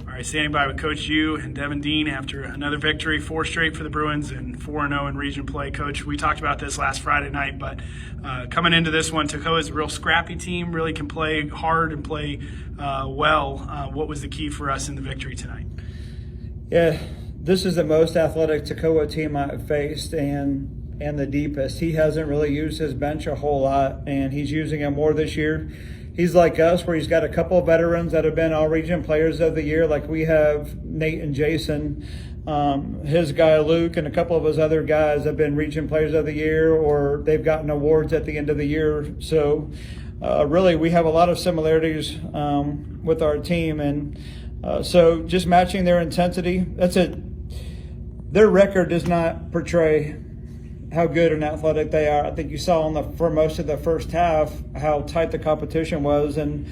All right, standing by with Coach U and Devin Dean after another victory, 4 straight for the Bruins and 4-0 in region play. Coach, we talked about this last Friday night, but coming into this one, Toccoa is a real scrappy team, really can play hard and play well. What was the key for us in the victory tonight? Yeah, this is the most athletic Toccoa team I've faced and the deepest. He hasn't really used his bench a whole lot, and he's using it more this year. He's like us, where he's got a couple of veterans that have been all-region players of the year, like we have Nate and Jason. His guy Luke and a couple of his other guys have been region players of the year, or they've gotten awards at the end of the year. So really we have a lot of similarities with our team, and so just matching their intensity. That's it. Their record does not portray how good and athletic they are. I think you saw for most of the first half how tight the competition was, and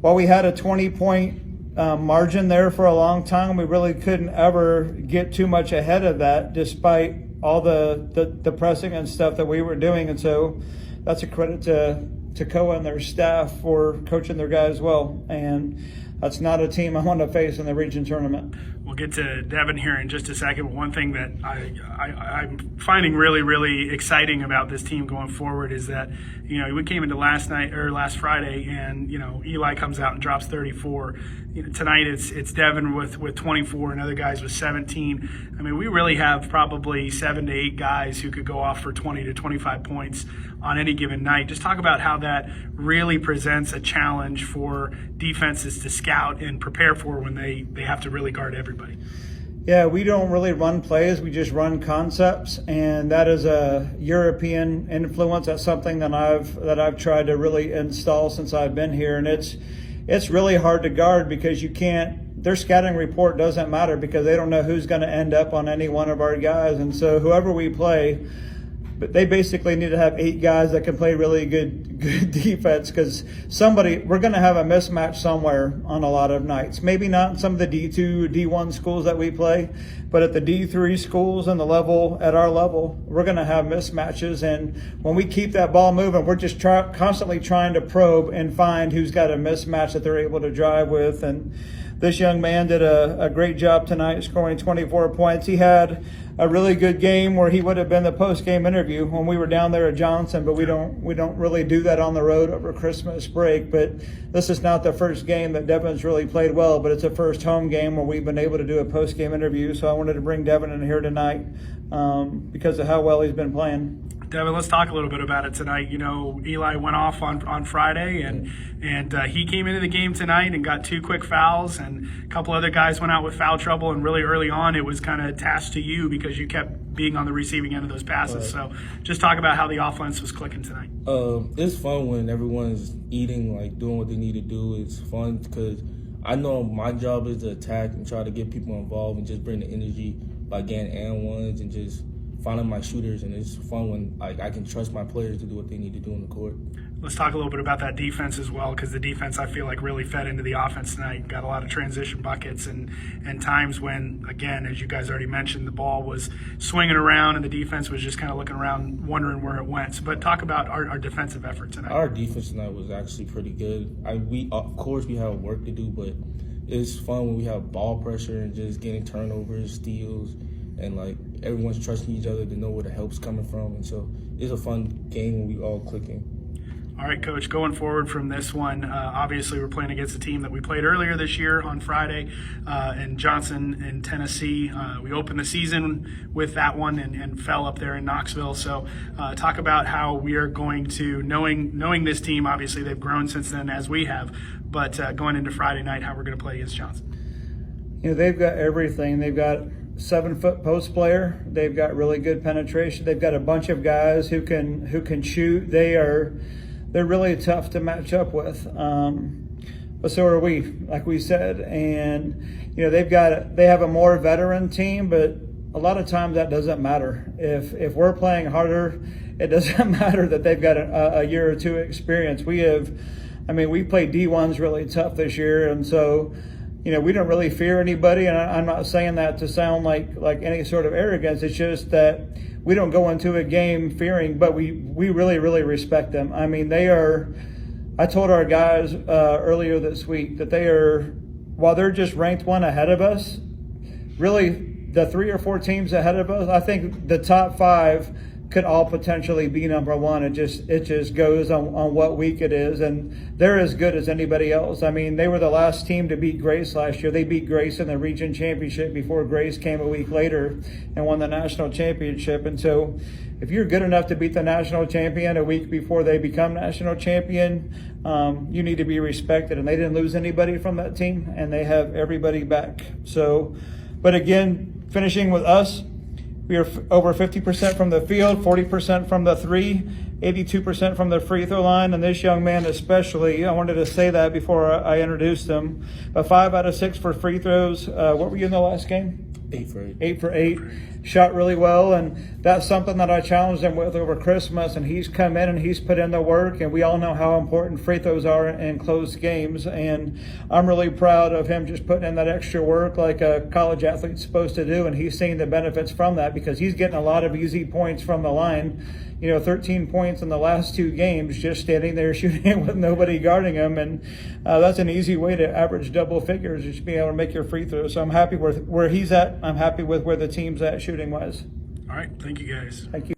while we had a 20-point margin there for a long time, we really couldn't ever get too much ahead of that, despite all the pressing and stuff that we were doing. And so that's a credit to Toccoa and their staff for coaching their guys well. And that's not a team I want to face in the region tournament. We'll get to Devin here in just a second. But one thing that I'm finding really, really exciting about this team going forward is that, we came into last Friday, and Eli comes out and drops 34. Tonight it's Devin with 24 and other guys with 17. I mean, we really have probably 7 to 8 guys who could go off for 20 to 25 points on any given night. Just talk about how that really presents a challenge for defenses to scout and prepare for when they have to really guard everybody. Yeah, we don't really run plays. We just run concepts, and that is a European influence. That's something that I've tried to really install since I've been here, and it's really hard to guard because you can't. Their scouting report doesn't matter because they don't know who's going to end up on any one of our guys, and so whoever we play. But they basically need to have 8 guys that can play really good defense, because we're going to have a mismatch somewhere on a lot of nights. Maybe not in some of the D2, D1 schools that we play, but at the D3 schools and at our level, we're going to have mismatches. And when we keep that ball moving, we're just constantly trying to probe and find who's got a mismatch that they're able to drive with. And this young man did a great job tonight, scoring 24 points. He had a really good game where he would have been the post-game interview when we were down there at Johnson, but we don't really do that on the road over Christmas break. But this is not the first game that Devin's really played well, but it's a first home game where we've been able to do a post-game interview. So I wanted to bring Devin in here tonight because of how well he's been playing. Devin, let's talk a little bit about it tonight. Eli went off on Friday, and he came into the game tonight and got 2 quick fouls, and a couple other guys went out with foul trouble. And really early on, it was kind of attached to you because you kept being on the receiving end of those passes. So just talk about how the offense was clicking tonight. It's fun when everyone's eating, doing what they need to do. It's fun because I know my job is to attack and try to get people involved and just bring the energy by getting and ones and just finding my shooters, and it's fun when I can trust my players to do what they need to do on the court. Let's talk a little bit about that defense as well, because the defense, I feel like, really fed into the offense tonight. Got a lot of transition buckets and times when, again, as you guys already mentioned, the ball was swinging around and the defense was just kind of looking around wondering where it went. But talk about our defensive effort tonight. Our defense tonight was actually pretty good. We of course we have work to do, but it's fun when we have ball pressure and just getting turnovers, steals, and everyone's trusting each other to know where the help's coming from. And so it's a fun game when we all clicking. All right, Coach, going forward from this one, obviously we're playing against a team that we played earlier this year on Friday in Johnson in Tennessee. We opened the season with that one and fell up there in Knoxville. So talk about how we are going to, knowing this team, obviously they've grown since then as we have, but going into Friday night, how we're going to play against Johnson. They've got everything. They've got 7-foot post player. They've got really good penetration. They've got a bunch of guys who can shoot. They're really tough to match up with. But so are we, like we said. And they have a more veteran team, but a lot of times that doesn't matter. If we're playing harder, it doesn't matter that they've got a year or 2 experience. We played D1s really tough this year, and so we don't really fear anybody, and I'm not saying that to sound like any sort of arrogance. It's just that we don't go into a game fearing, but we really, really respect them. I told our guys earlier this week that they are while they're just ranked one ahead of us, really the 3 or 4 teams ahead of us, I think the top 5 could all potentially be number one. It just goes on what week it is, and they're as good as anybody else. I mean, they were the last team to beat Grace last year. They beat Grace in the region championship before Grace came a week later and won the national championship. And so if you're good enough to beat the national champion a week before they become national champion, you need to be respected. And they didn't lose anybody from that team, and they have everybody back. So, but again, finishing with us, we are over 50% from the field, 40% from the 3, 82% from the free throw line. And this young man especially, I wanted to say that before I introduced him, but 5 out of 6 for free throws. What were you in the last game? 8 for 8. 8 for 8. Shot really well, and that's something that I challenged him with over Christmas, and he's come in and he's put in the work, and we all know how important free throws are in close games, and I'm really proud of him just putting in that extra work like a college athlete's supposed to do, and he's seeing the benefits from that because he's getting a lot of easy points from the line. 13 points in the last 2 games, just standing there shooting it with nobody guarding him. And that's an easy way to average double figures, just being able to make your free throws. So I'm happy with where he's at. I'm happy with where the team's at shooting-wise. All right. Thank you, guys. Thank you.